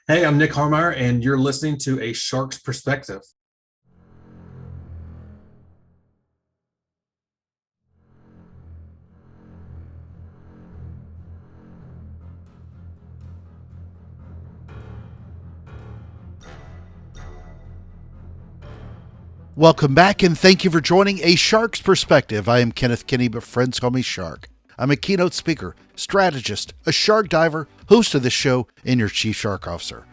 Hey, I'm Nick Harmeier, and you're listening to A Shark's Perspective. Welcome back, and thank you for joining A Shark's Perspective. I am Kenneth Kinney, but friends call me Shark. I'm a keynote speaker, strategist, a shark diver, host of this show, and your chief shark officer.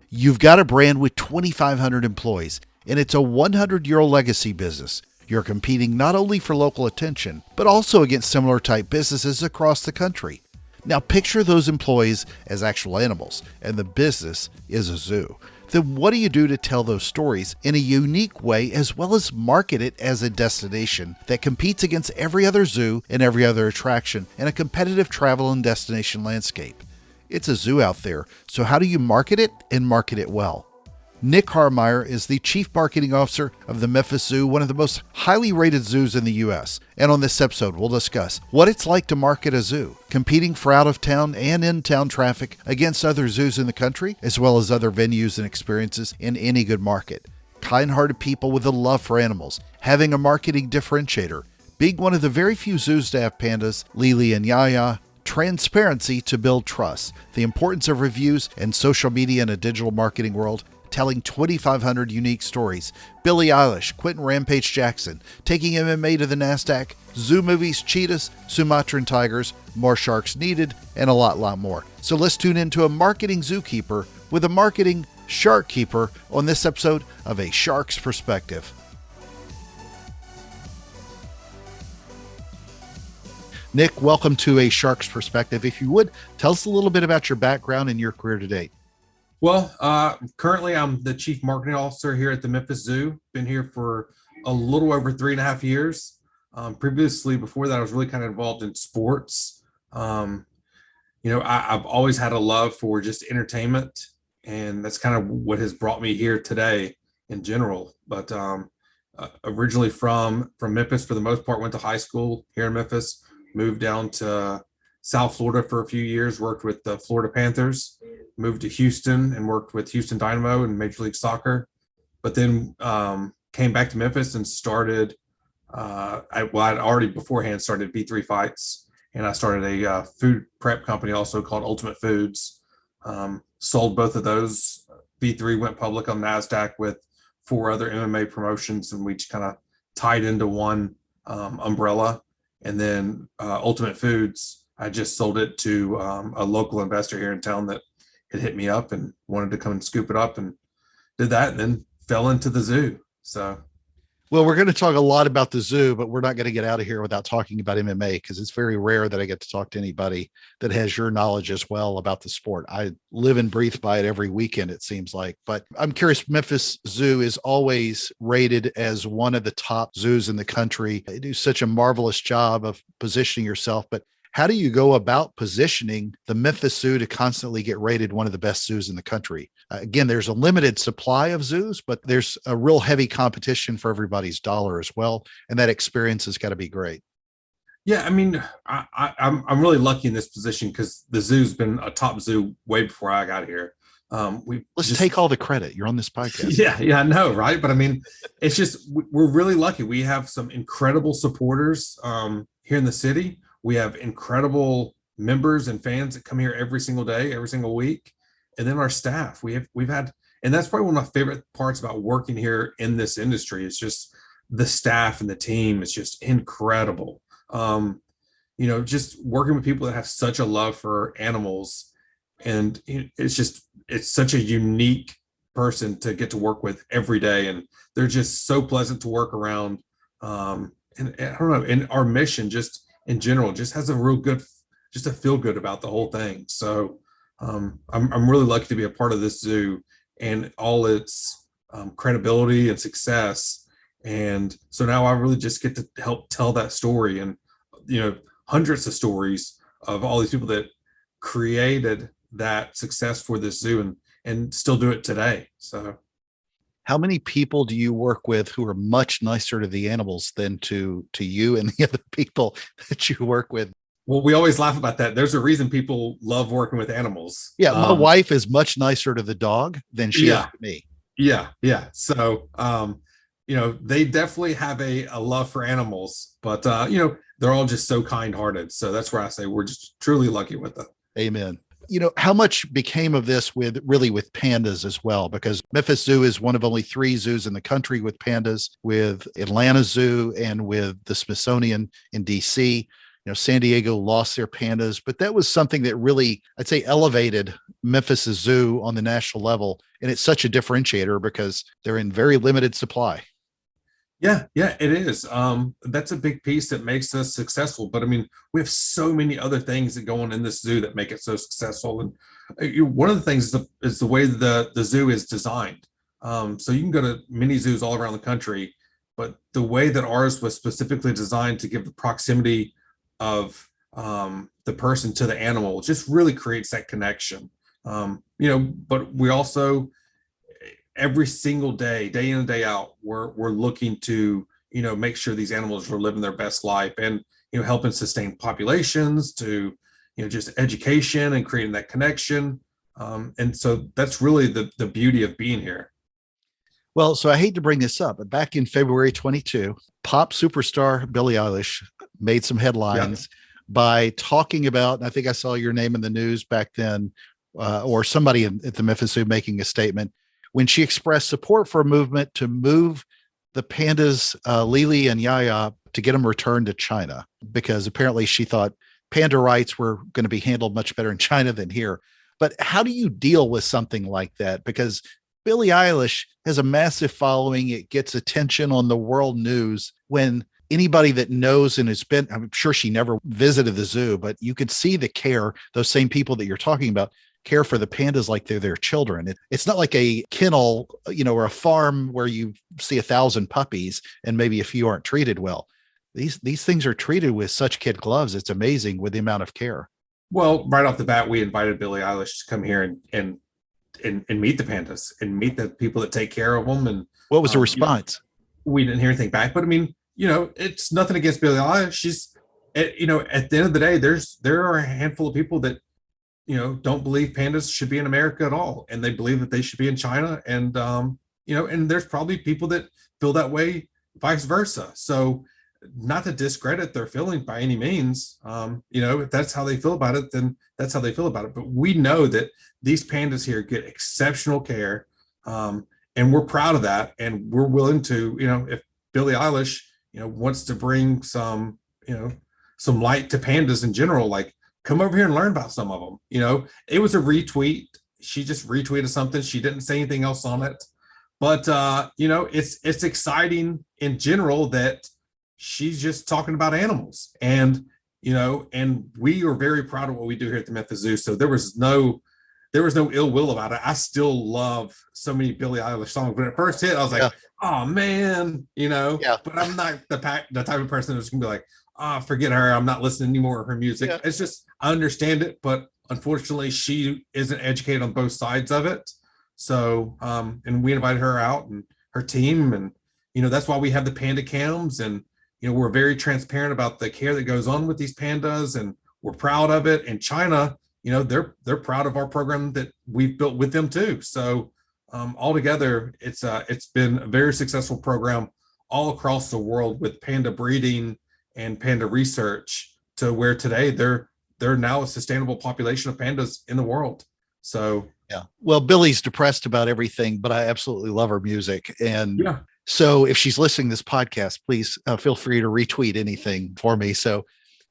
You've got a brand with 2,500 employees, and it's a 100-year-old legacy business. You're competing not only for local attention, but also against similar type businesses across the country. Now picture those employees as actual animals, and the business is a zoo. Then what do you do to tell those stories in a unique way, as well as market it as a destination that competes against every other zoo and every other attraction in a competitive travel and destination landscape? It's a zoo out there, so how do you market it and market it well? Nick Harmeier is the Chief Marketing Officer of the Memphis Zoo, one of the most highly rated zoos in the U.S. And on this episode, we'll discuss what it's like to market a zoo, competing for out-of-town and in-town traffic against other zoos in the country, as well as other venues and experiences in any good market. Kind-hearted people with a love for animals, having a marketing differentiator, being one of the very few zoos to have pandas, Lily and Yaya, transparency to build trust, the importance of reviews and social media in a digital marketing world, telling 2,500 unique stories, Billie Eilish, Quentin Rampage Jackson, taking MMA to the NASDAQ, zoo movies, cheetahs, Sumatran tigers, more sharks needed, and a lot more. So let's tune into a marketing zookeeper with a marketing shark keeper on this episode of A Shark's Perspective. Nick, welcome to A Shark's Perspective. If you would, tell us a little bit about your background and your career to date. Well, currently I'm the Chief Marketing Officer here at the Memphis Zoo. Been here for a little over 3.5 years. Previously, before that, I was really kind of involved in sports. I've always had a love for just entertainment, and that's kind of what has brought me here today in general. But originally from Memphis, for the most part, went to high school here in Memphis, moved down to South Florida for a few years, worked with the Florida Panthers, moved to Houston and worked with Houston Dynamo in Major League Soccer, but then came back to Memphis and started, I'd already beforehand started V3 Fights, and I started a food prep company also called Ultimate Foods. Sold both of those. V3 went public on NASDAQ with 4 other MMA promotions, and we just kind of tied into one umbrella. And then Ultimate Foods, I just sold it to a local investor here in town that had hit me up and wanted to come and scoop it up, and did that, and then fell into the zoo. So, well, we're going to talk a lot about the zoo, but we're not going to get out of here without talking about MMA, because it's very rare that I get to talk to anybody that has your knowledge as well about the sport. I live and breathe by it every weekend, it seems like. But I'm curious, Memphis Zoo is always rated as one of the top zoos in the country. You do such a marvelous job of positioning yourself, but how do you go about positioning the Memphis Zoo to constantly get rated one of the best zoos in the country? Again, there's a limited supply of zoos, but there's a real heavy competition for everybody's dollar as well. And that experience has got to be great. yeah, I mean, I'm really lucky in this position because the zoo's been a top zoo way before I got here. Let's take all the credit. You're on this podcast. Yeah, I know, right? But I mean, it's just we're really lucky. We have some incredible supporters here in the city. We have incredible members and fans that come here every single day, every single week. And then our staff, we've had, and that's probably one of my favorite parts about working here in this industry. It's just the staff and the team is just incredible. Just working with people that have such a love for animals, and it's such a unique person to get to work with every day, and they're just so pleasant to work around. And I don't know, and our mission just in general just has a real good, just a feel good about the whole thing. So I'm really lucky to be a part of this zoo and all its credibility and success. And so now I really just get to help tell that story, and hundreds of stories of all these people that created that success for this zoo and still do it today. So how many people do you work with who are much nicer to the animals than to you and the other people that you work with? Well, we always laugh about that. There's a reason people love working with animals. Yeah, my wife is much nicer to the dog than she is Yeah, to me. yeah. So, they definitely have a love for animals, but they're all just so kind-hearted. So that's where I say we're just truly lucky with them. Amen. How much became of this with pandas as well? Because Memphis Zoo is one of only 3 zoos in the country with pandas, with Atlanta Zoo and with the Smithsonian in DC. San Diego lost their pandas, but that was something that really, I'd say, elevated Memphis Zoo on the national level. And it's such a differentiator because they're in very limited supply. Yeah, it is. That's a big piece that makes us successful. But I mean, we have so many other things that go on in this zoo that make it so successful. And one of the things is the way the zoo is designed. So you can go to many zoos all around the country, but the way that ours was specifically designed to give the proximity of the person to the animal just really creates that connection. But we also every single day, day in and day out, we're looking to make sure these animals are living their best life, and helping sustain populations to just education and creating that connection. And so that's really the beauty of being here. Well, so I hate to bring this up, but back in February 22, pop superstar Billie Eilish made some headlines by talking about, and I think I saw your name in the news back then, or somebody at the Memphis Zoo making a statement when she expressed support for a movement to move the pandas, Lily and Yaya, to get them returned to China, because apparently she thought panda rights were going to be handled much better in China than here. But how do you deal with something like that? Because Billie Eilish has a massive following. It gets attention on the world news. When anybody that knows and has been, I'm sure she never visited the zoo, but you could see the care, those same people that you're talking about care for the pandas like they're their children. It's not like a kennel, or a farm where you see 1,000 puppies and maybe a few aren't treated well. These things are treated with such kid gloves. It's amazing with the amount of care. Well, right off the bat, we invited Billie Eilish to come here and meet the pandas and meet the people that take care of them. And what was the response? We didn't hear anything back, but I mean, it's nothing against Billie Eilish. She's, at the end of the day, there are a handful of people that don't believe pandas should be in America at all, and they believe that they should be in China. And and there's probably people that feel that way, vice versa. So, not to discredit their feeling by any means. If that's how they feel about it, then that's how they feel about it. But we know that these pandas here get exceptional care, and we're proud of that. And we're willing to, if Billie Eilish, wants to bring some light to pandas in general, like, come over here and learn about some of them. It was a retweet. She just retweeted something. She didn't say anything else on it. But it's exciting in general that she's just talking about animals. And and we are very proud of what we do here at the Memphis Zoo. So there was no ill will about it. I still love so many Billie Eilish songs. When it first hit, I was like, oh man, but I'm not the type of person that's gonna be like, forget her, I'm not listening anymore to her music. It's just, I understand it, but unfortunately she isn't educated on both sides of it. So and we invited her out and her team, and that's why we have the panda cams, and we're very transparent about the care that goes on with these pandas, and we're proud of it. And China, they're proud of our program that we've built with them too. So altogether, it's been a very successful program all across the world with panda breeding and panda research, to where today they're now a sustainable population of pandas in the world. So yeah, well, Billie's depressed about everything, but I absolutely love her music. And so if she's listening to this podcast, please feel free to retweet anything for me. So,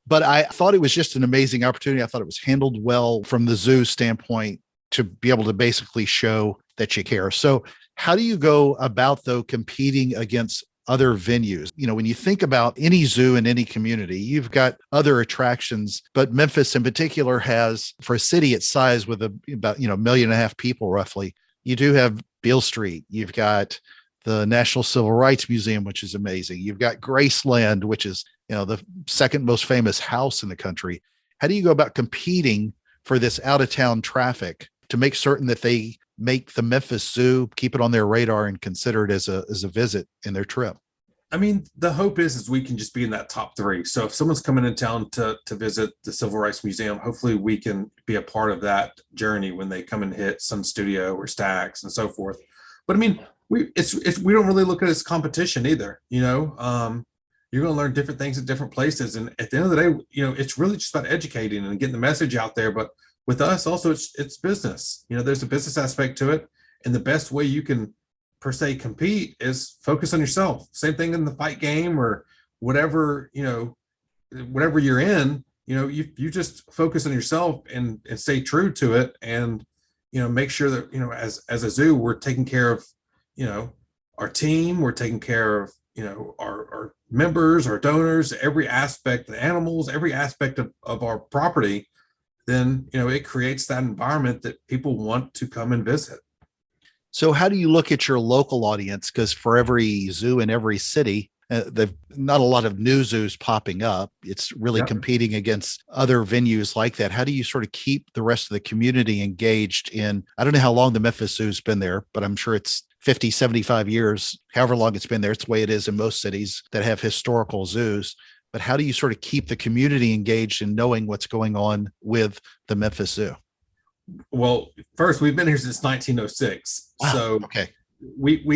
but I thought it was just an amazing opportunity. I thought it was handled well from the zoo standpoint to be able to basically show that you care. So how do you go about, though, competing against other venues? When you think about any zoo in any community, you've got other attractions, but Memphis in particular has, for a city its size with about 1.5 million people roughly, you do have Beale Street. You've got the National Civil Rights Museum, which is amazing. You've got Graceland, which is, the second most famous house in the country. How do you go about competing for this out of town traffic to make certain that they make the Memphis Zoo, keep it on their radar and consider it as a visit in their trip? I mean, the hope is we can just be in that top three. So if someone's coming in town to visit the Civil Rights Museum, hopefully we can be a part of that journey when they come and hit Sun Studio or Stax and so forth. But I mean, we don't really look at it as competition either. You're going to learn different things at different places, and at the end of the day, it's really just about educating and getting the message out there. But with us, also, it's business. There's a business aspect to it, and the best way you can per se compete is focus on yourself. Same thing in the fight game or whatever, whatever you're in, you just focus on yourself and stay true to it. And, make sure that, as a zoo, we're taking care of, our team, we're taking care of, our members, our donors, every aspect, the animals, every aspect of our property. Then, it creates that environment that people want to come and visit. So how do you look at your local audience? Because for every zoo in every city, there's not a lot of new zoos popping up. It's really competing against other venues like that. How do you sort of keep the rest of the community engaged in, I don't know how long the Memphis Zoo's been there, but I'm sure it's 50, 75 years, however long it's been there. It's the way it is in most cities that have historical zoos. But how do you sort of keep the community engaged in knowing what's going on with the Memphis Zoo? Well, first, we've been here since 1906. So okay. We've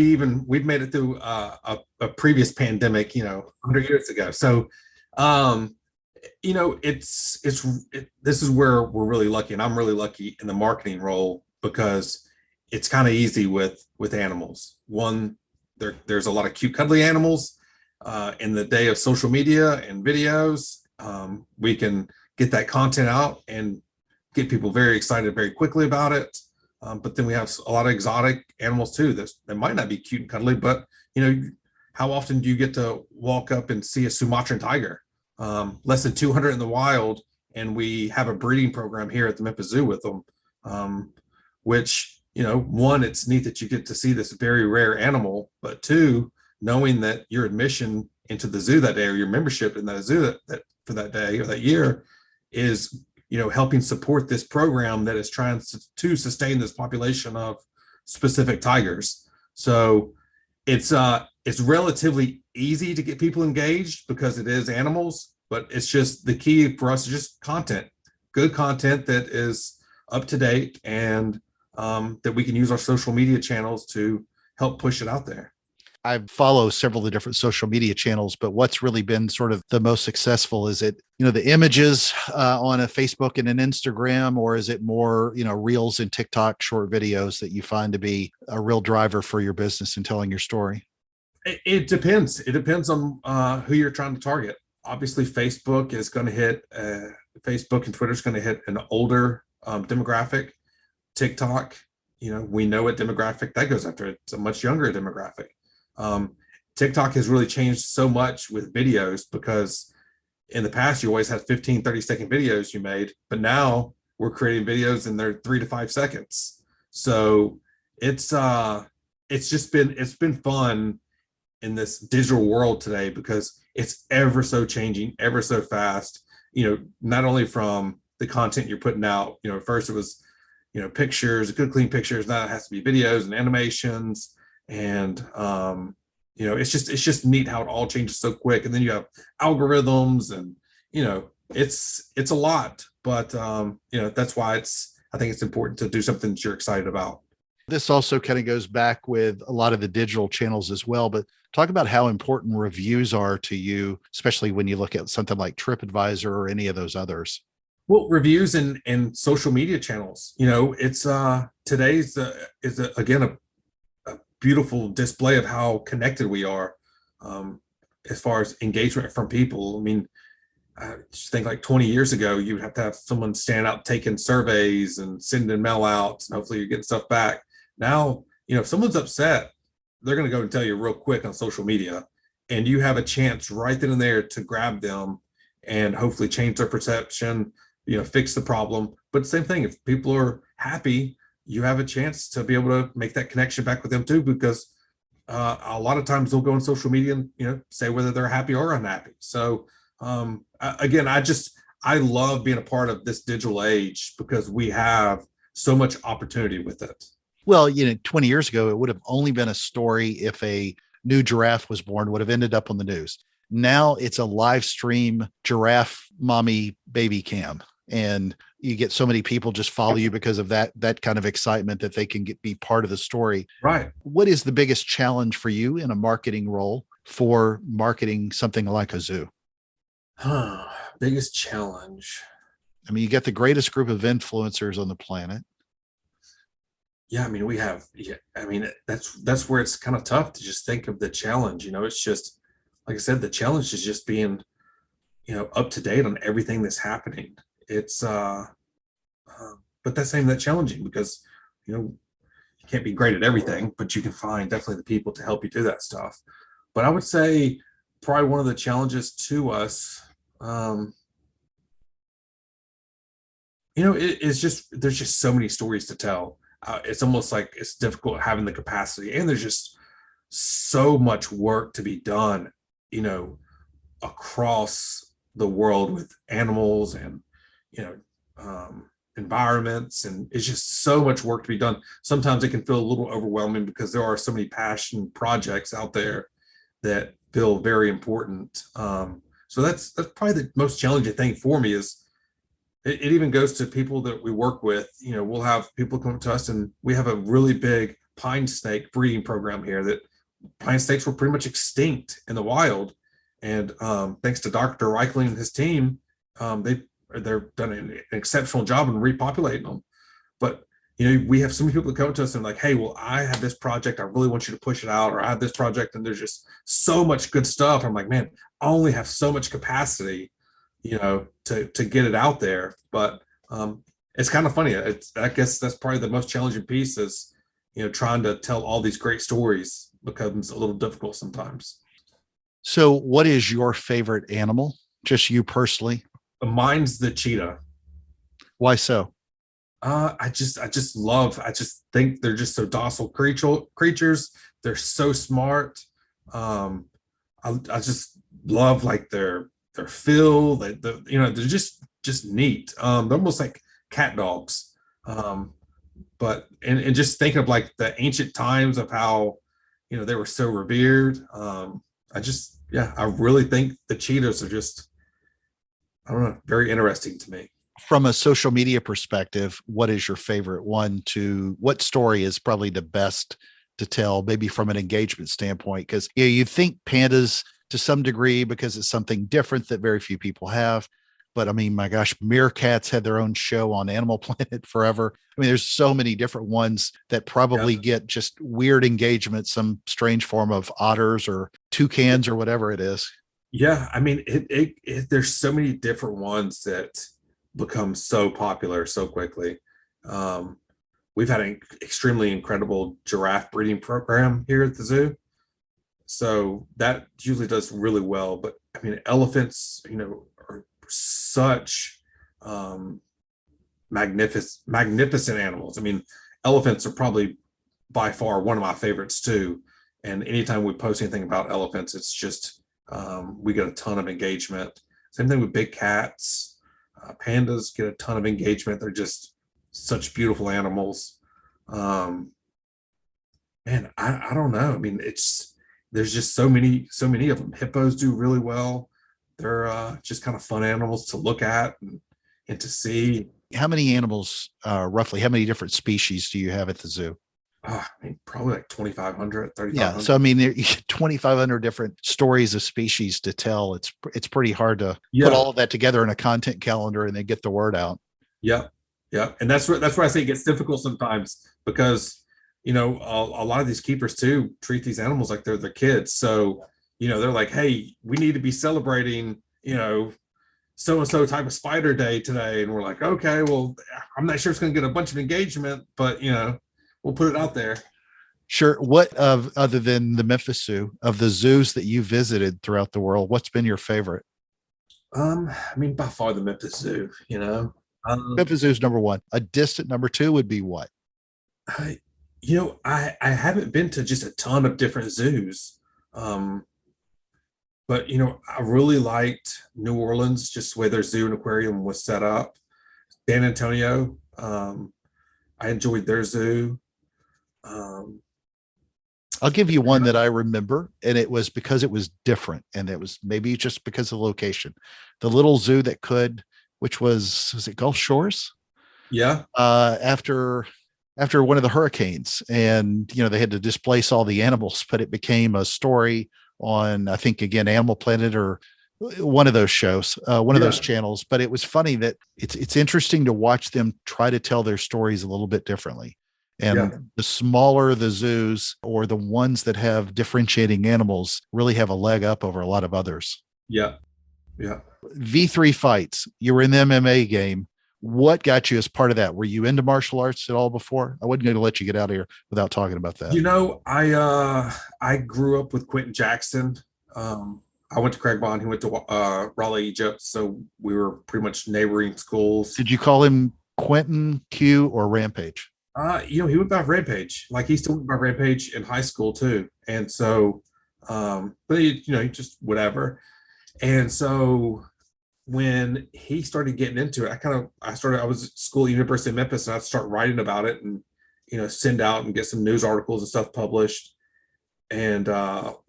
made it through a previous pandemic, 100 years ago. So, this is where we're really lucky, and I'm really lucky in the marketing role because it's kind of easy with animals. One, there's a lot of cute, cuddly animals. In the day of social media and videos, we can get that content out and get people very excited very quickly about it. But then we have a lot of exotic animals too that might not be cute and cuddly, but how often do you get to walk up and see a Sumatran tiger? Less than 200 in the wild, and we have a breeding program here at the Memphis Zoo with them, which, one, it's neat that you get to see this very rare animal, but two, knowing that your admission into the zoo that day or your membership in that zoo that for that day or that year is helping support this program that is trying to sustain this population of specific tigers. So it's relatively easy to get people engaged because it is animals, but it's just the key for us is just content, good content that is up to date and that we can use our social media channels to help push it out there. I follow several of the different social media channels, but what's really been sort of the most successful? Is it, the images on a Facebook and an Instagram, or is it more, reels and TikTok short videos that you find to be a real driver for your business and telling your story? It depends. It depends on who you're trying to target. Obviously, Facebook is going to hit, Facebook and Twitter is going to hit an older demographic. TikTok, we know what demographic that goes after. It's a much younger demographic. TikTok has really changed so much with videos because in the past you always had 15, 30-second videos you made, but now we're creating videos and they're 3 to 5 seconds. So it's been fun in this digital world today because it's ever so changing, ever so fast, not only from the content you're putting out, first it was, pictures, good clean pictures. Now it has to be videos and animations. And it's just neat how it all changes so quick. And then you have algorithms and it's a lot, but that's why I think it's important to do something that you're excited about. This also kind of goes back with a lot of the digital channels as well, but talk about how important reviews are to you, especially when you look at something like TripAdvisor or any of those others. Well, reviews and social media channels, it's today's again a beautiful display of how connected we are as far as engagement from people. I mean, I just think like 20 years ago, you would have to have someone stand out taking surveys and sending mail outs, and hopefully you're getting stuff back. Now, if someone's upset, they're going to go and tell you real quick on social media, and you have a chance right then and there to grab them and hopefully change their perception, fix the problem. But same thing, if people are happy, you have a chance to be able to make that connection back with them too, because a lot of times they'll go on social media and say whether they're happy or unhappy. So again, I love being a part of this digital age because we have so much opportunity with it. Well, 20 years ago, it would have only been a story if a new giraffe was born would have ended up on the news. Now it's a live stream giraffe mommy baby cam. And you get so many people just follow you because of that kind of excitement that they can be part of the story. Right. What is the biggest challenge for you in a marketing role for marketing something like a zoo? Biggest challenge. I mean, you get the greatest group of influencers on the planet. Yeah, I mean, I mean, that's where it's kind of tough to just think of the challenge. It's just, like I said, the challenge is just being, up to date on everything that's happening. It's, but that's not even that challenging because, you can't be great at everything, but you can find definitely the people to help you do that stuff. But I would say probably one of the challenges to us, it's just, there's just so many stories to tell. It's almost like it's difficult having the capacity, and there's just so much work to be done, across the world with animals and, you know, environments, and it's just so much work to be done. Sometimes it can feel a little overwhelming because there are so many passion projects out there that feel very important. So that's probably the most challenging thing for me. Is it even goes to people that we work with. We'll have people come to us, and we have a really big pine snake breeding program here. That pine snakes were pretty much extinct in the wild, and thanks to Dr. Reichling and his team, they've done an exceptional job in repopulating them. But we have so many people that come to us and like, hey, well, I have this project, I really want you to push it out, or I have this project, and there's just so much good stuff. I'm like, man, I only have so much capacity, to get it out there. But it's kind of funny. I guess that's probably the most challenging piece is, trying to tell all these great stories becomes a little difficult sometimes. So what is your favorite animal? Just you personally? Mine's the cheetah. Why so? I just think they're just so docile creatures. They're so smart. I just love like their feel. They're just neat. They're almost like cat dogs. But and just thinking of like the ancient times of how they were so revered. I really think the cheetahs are just, I don't know, very interesting to me. From a social media perspective, what is your favorite one what story is probably the best to tell, maybe from an engagement standpoint? Because you think pandas to some degree because it's something different that very few people have. But I mean, my gosh, meerkats had their own show on Animal Planet forever. I mean, there's so many different ones that probably get just weird engagement, some strange form of otters or toucans or whatever it is. Yeah, I mean, there's so many different ones that become so popular so quickly. We've had an extremely incredible giraffe breeding program here at the zoo, so that usually does really well. But I mean, elephants, are such magnificent animals. I mean, elephants are probably by far one of my favorites too. And anytime we post anything about elephants, it's just we get a ton of engagement. Same thing with big cats. Pandas get a ton of engagement. They're just such beautiful animals. Man, I don't know. I mean, there's just so many of them. Hippos do really well. They're just kind of fun animals to look at and to see. How many animals, roughly, how many different species do you have at the zoo? I mean, probably like 2,500, 3,500. Yeah. So, I mean, there 2,500 different stories of species to tell. It's pretty hard to put all of that together in a content calendar and then get the word out. Yeah. Yeah. And that's where I say it gets difficult sometimes because, a lot of these keepers too treat these animals like they're their kids. So, they're like, hey, we need to be celebrating, so-and-so type of spider day today. And we're like, okay, well, I'm not sure it's going to get a bunch of engagement, but, we'll put it out there. Sure. What other than the Memphis Zoo, of the zoos that you visited throughout the world, what's been your favorite? I mean, by far the Memphis Zoo, Memphis Zoo is number one. A distant number two would be what? I haven't been to just a ton of different zoos. But I really liked New Orleans, just the way their zoo and aquarium was set up. San Antonio, I enjoyed their zoo. I'll give you one that I remember, and it was because it was different, and it was maybe just because of the location. The little zoo that could, which was it Gulf Shores? Yeah. After one of the hurricanes, and they had to displace all the animals, but it became a story on, I think, again, Animal Planet or one of those shows, one of those channels. But it was funny that it's interesting to watch them try to tell their stories a little bit differently. And the smaller the zoos, or the ones that have differentiating animals, really have a leg up over a lot of others. Yeah. Yeah. V3 fights, you were in the MMA game. What got you as part of that? Were you into martial arts at all before? I wasn't going to let you get out of here without talking about that. I grew up with Quentin Jackson. I went to Craig Bond. He went to Raleigh, Egypt. So we were pretty much neighboring schools. Did you call him Quentin, Q, or Rampage? He went by Rampage. Like, he still went by Rampage in high school too. And so, but he just whatever. And so when he started getting into it, I was at school at University of Memphis, and I'd start writing about it and, send out and get some news articles and stuff published. And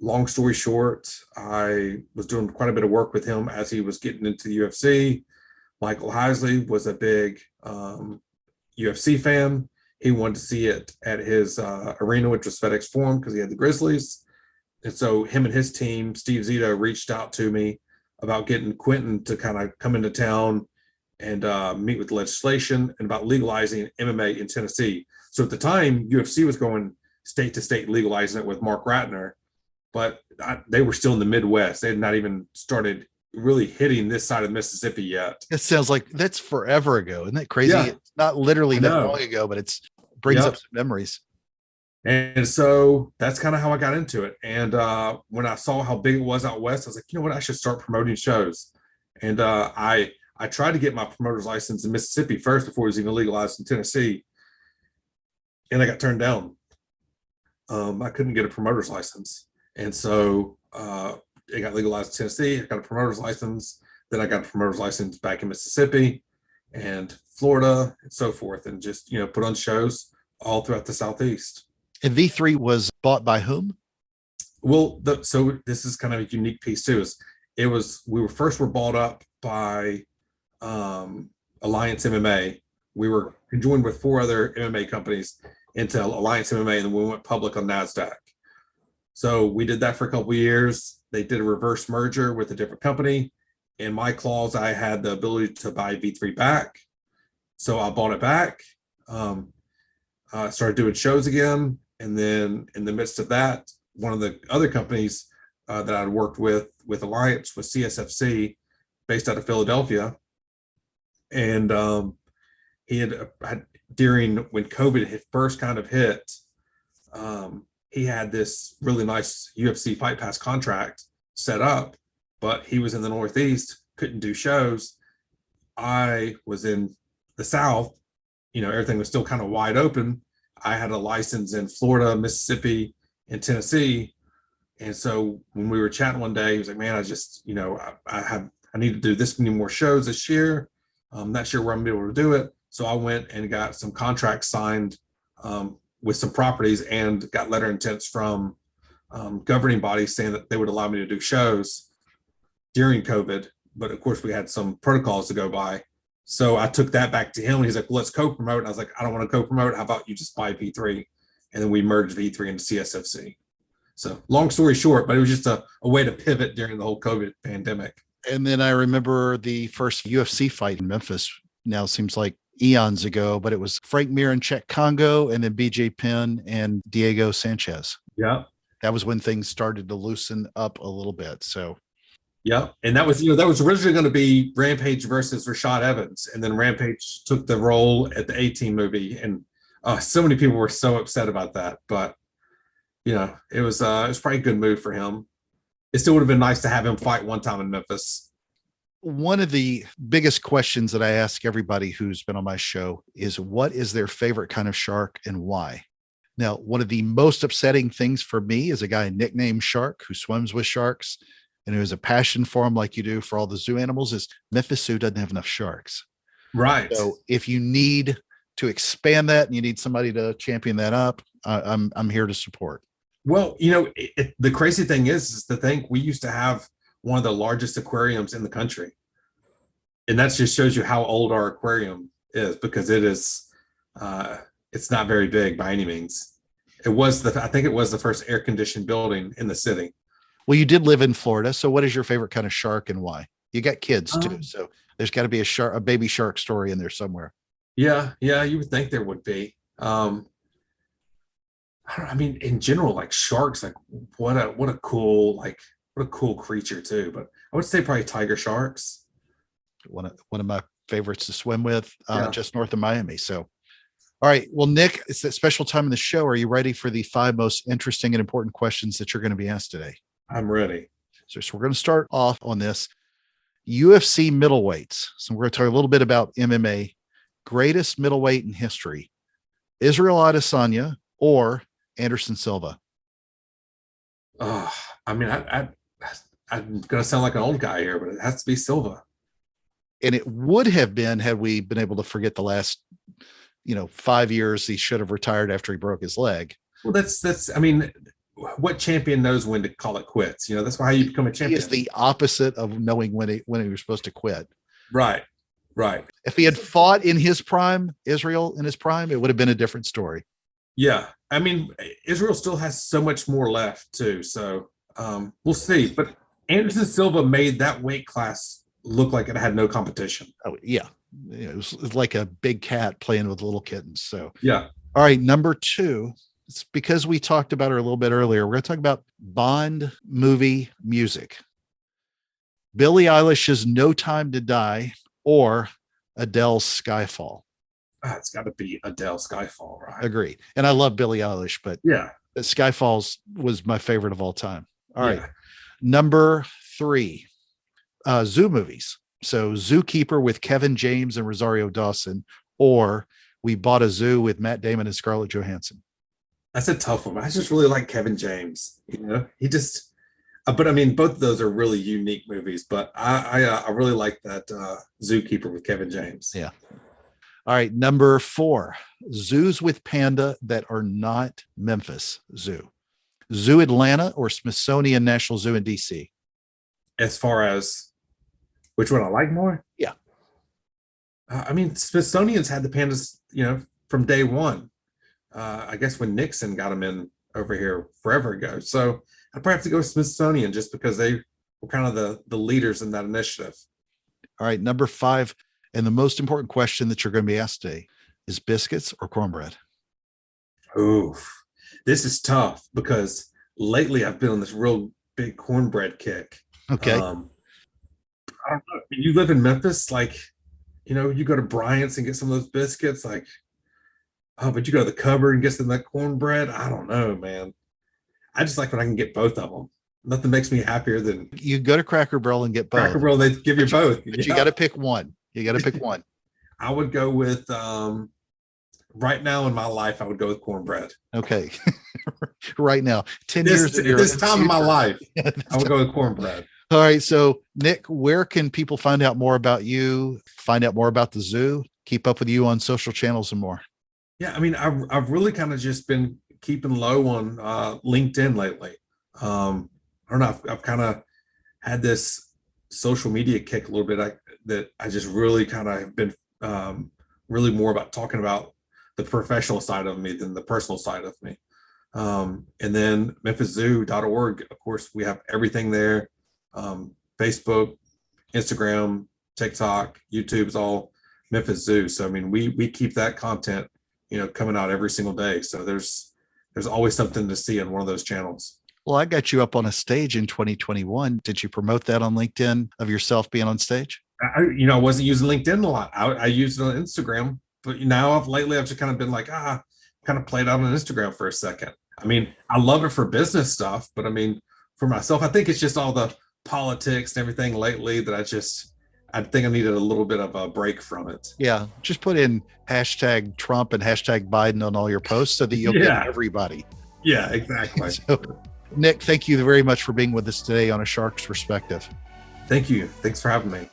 long story short, I was doing quite a bit of work with him as he was getting into the UFC. Michael Heisley was a big UFC fan. He wanted to see it at his arena, which was FedEx Forum, because he had the Grizzlies. And so him and his team, Steve Zito, reached out to me about getting Quentin to kind of come into town and meet with legislation, and about legalizing MMA in Tennessee. So at the time, UFC was going state to state legalizing it with Mark Ratner, but they were still in the Midwest. They had not even started really hitting this side of Mississippi yet. It sounds like that's forever ago. Isn't that crazy? Yeah. It's not literally that long ago, but it brings up some memories. And so that's kind of how I got into it. And when I saw how big it was out west, I was like, you know what, I should start promoting shows. And I tried to get my promoter's license in Mississippi first before it was even legalized in Tennessee. And I got turned down. I couldn't get a promoter's license. And so it got legalized in Tennessee. I got a promoter's license. Then I got a promoter's license back in Mississippi and Florida and so forth, and just, put on shows all throughout the Southeast. And V3 was bought by whom? Well, so this is kind of a unique piece too. We were bought up by Alliance MMA. We were conjoined with 4 other MMA companies into Alliance MMA, and then we went public on NASDAQ. So we did that for a couple of years. They did a reverse merger with a different company. In my clause, I had the ability to buy V3 back. So I bought it back, started doing shows again. And then in the midst of that, one of the other companies that I'd worked with Alliance was CSFC, based out of Philadelphia. And he had during when COVID had first kind of hit, he had this really nice UFC Fight Pass contract set up, but he was in the Northeast, couldn't do shows. I was in the South, everything was still kind of wide open. I had a license in Florida, Mississippi, and Tennessee. And so when we were chatting one day, he was like, man, I just, I need to do this many more shows this year. I'm not sure where I'm gonna be able to do it. So I went and got some contracts signed with some properties, and got letter intents from governing bodies saying that they would allow me to do shows during COVID. But of course, we had some protocols to go by. So I took that back to him, and he's like, well, let's co-promote. And I was like, I don't want to co-promote. How about you just buy V3? And then we merged V3 into CSFC. So long story short, but it was just a way to pivot during the whole COVID pandemic. And then I remember the first UFC fight in Memphis. Now seems like eons ago, but it was Frank Mir and Czech Congo, and then BJ Penn and Diego Sanchez. Yeah. That was when things started to loosen up a little bit. So yeah. And that was originally going to be Rampage versus Rashad Evans. And then Rampage took the role at the A-Team movie. And so many people were so upset about that. But, it was probably a good move for him. It still would have been nice to have him fight one time in Memphis. One of the biggest questions that I ask everybody who's been on my show is, what is their favorite kind of shark and why? Now, one of the most upsetting things for me is a guy nicknamed Shark who swims with sharks and who has a passion for them like you do for all the zoo animals, is Memphis Zoo doesn't have enough sharks. Right. So if you need to expand that and you need somebody to champion that up, I'm here to support. Well, the crazy thing is to think we used to have one of the largest aquariums in the country. And that just shows you how old our aquarium is, because uh, it's not very big by any means. I think it was the first air conditioned building in the city. Well, you did live in Florida. So what is your favorite kind of shark and why? You got kids too. Um, So there's got to be a baby shark story in there somewhere. yeah, you would think there would be. I mean, in general, like sharks, like what a cool creature too. But I would say probably tiger sharks. One of my favorites to swim with, Yeah, just north of Miami. So, all right. Well, Nick, it's that special time in the show. Are you ready for the 5 most interesting and important questions that you're going to be asked today? I'm ready. So we're going to start off on this UFC middleweights. So we're going to talk a little bit about MMA, greatest middleweight in history, Israel Adesanya or Anderson Silva. Oh, I mean, I'm gonna sound like an old guy here, but it has to be Silva. And it would have been had we been able to forget the last, 5 years he should have retired after he broke his leg. Well, that's. I mean, what champion knows when to call it quits? That's why you become a He champion. is the opposite of knowing when he was supposed to quit. Right, right. If he had fought in his prime, Israel in his prime, it would have been a different story. Yeah, I mean, Israel still has so much more left too. So we'll see. But Anderson Silva made that weight class look like it had no competition. Oh, yeah. It was like a big cat playing with little kittens. So, Yeah. all right. Number 2, it's because we talked about her a little bit earlier. We're going to talk about Bond movie music. Billie Eilish's No Time to Die or Adele's Skyfall. It's got to be Adele Skyfall, right? Agreed. And I love Billie Eilish, but Yeah. Skyfall's was my favorite of all time. All right. Yeah. Number 3, zoo movies. So Zookeeper with Kevin James and Rosario Dawson, or We Bought a Zoo with Matt Damon and Scarlett Johansson. That's a tough one. I just really like Kevin James. He just. But I mean, both of those are really unique movies. But I really like that Zookeeper with Kevin James. Yeah. All right. Number 4, zoos with panda that are not Memphis Zoo. Zoo Atlanta or Smithsonian National Zoo in DC? As far as which one I like more? Yeah. I mean, Smithsonian's had the pandas, from day one. I guess when Nixon got them in over here forever ago. So I'd probably have to go with Smithsonian just because they were kind of the leaders in that initiative. All right. Number 5, and the most important question that you're going to be asked today is biscuits or cornbread? Oof. This is tough because lately I've been on this real big cornbread kick. Okay. I don't know. You live in Memphis, like, you go to Bryant's and get some of those biscuits, like, oh, but you go to the cupboard and get some of that cornbread. I don't know, man. I just like when I can get both of them. Nothing makes me happier than You go to Cracker Barrel and get both. Cracker Barrel. They give you both. But you got to pick one. You got to pick one. I would go with right now in my life, I would go with cornbread. Okay. Right now, 10 years. This time in my life, I would go with cornbread. All right. So, Nick, where can people find out more about you, find out more about the zoo, keep up with you on social channels and more? Yeah, I mean, I've really kind of just been keeping low on LinkedIn lately. I don't know. I've kind of had this social media kick a little bit. That I just really kind of have been really more about talking about the professional side of me than the personal side of me. And then MemphisZoo.org, of course, we have everything there. Facebook, Instagram, TikTok, YouTube's all Memphis Zoo. So I mean, we keep that content, coming out every single day. So there's always something to see on one of those channels. Well, I got you up on a stage in 2021. Did you promote that on LinkedIn of yourself being on stage? I wasn't using LinkedIn a lot. I used it on Instagram, but now I've just kind of been like, kind of played out on Instagram for a second. I mean, I love it for business stuff, but I mean, for myself, I think it's just all the politics and everything lately that I think I needed a little bit of a break from it. Yeah. Just put in hashtag Trump and hashtag Biden on all your posts so that you'll get everybody. Yeah, exactly. So, Nick, thank you very much for being with us today on A Shark's Perspective. Thank you. Thanks for having me.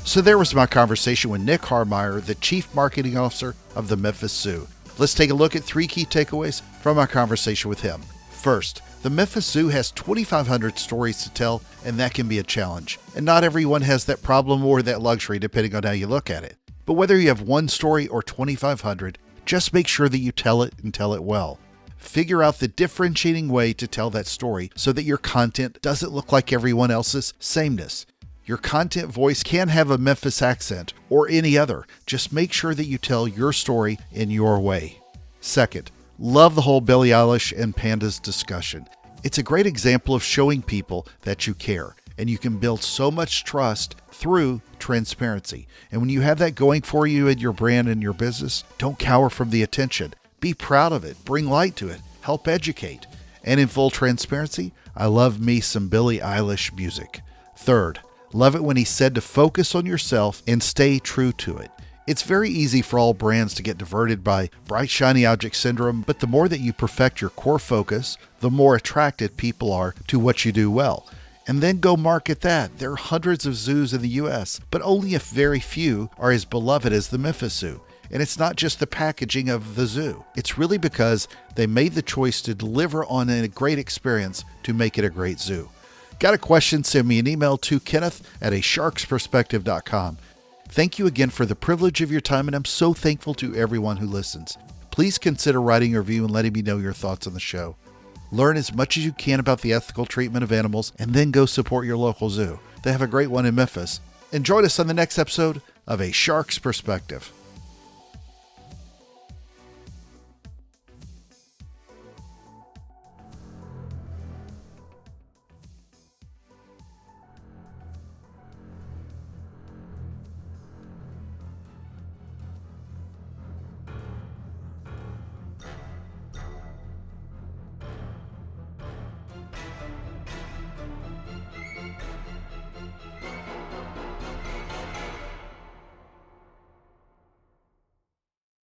So there was my conversation with Nick Harmeier, the Chief Marketing Officer of the Memphis Zoo. Let's take a look at 3 key takeaways from our conversation with him. First, the Memphis Zoo has 2,500 stories to tell, and that can be a challenge. And not everyone has that problem or that luxury, depending on how you look at it. But whether you have one story or 2,500, just make sure that you tell it and tell it well. Figure out the differentiating way to tell that story so that your content doesn't look like everyone else's sameness. Your content voice can have a Memphis accent or any other. Just make sure that you tell your story in your way. Second, love the whole Billie Eilish and pandas discussion. It's a great example of showing people that you care, and you can build so much trust through transparency. And when you have that going for you in your brand and your business, don't cower from the attention. Be proud of it, bring light to it, help educate. And in full transparency, I love me some Billie Eilish music. Third, love it when he said to focus on yourself and stay true to it. It's very easy for all brands to get diverted by bright, shiny object syndrome, but the more that you perfect your core focus, the more attracted people are to what you do well. And then go market that. There are hundreds of zoos in the U.S., but only a very few are as beloved as the Memphis Zoo. And it's not just the packaging of the zoo. It's really because they made the choice to deliver on a great experience to make it a great zoo. Got a question? Send me an email to kenneth@asharksperspective.com. Thank you again for the privilege of your time, and I'm so thankful to everyone who listens. Please consider writing a review and letting me know your thoughts on the show. Learn as much as you can about the ethical treatment of animals, and then go support your local zoo. They have a great one in Memphis. And join us on the next episode of A Shark's Perspective.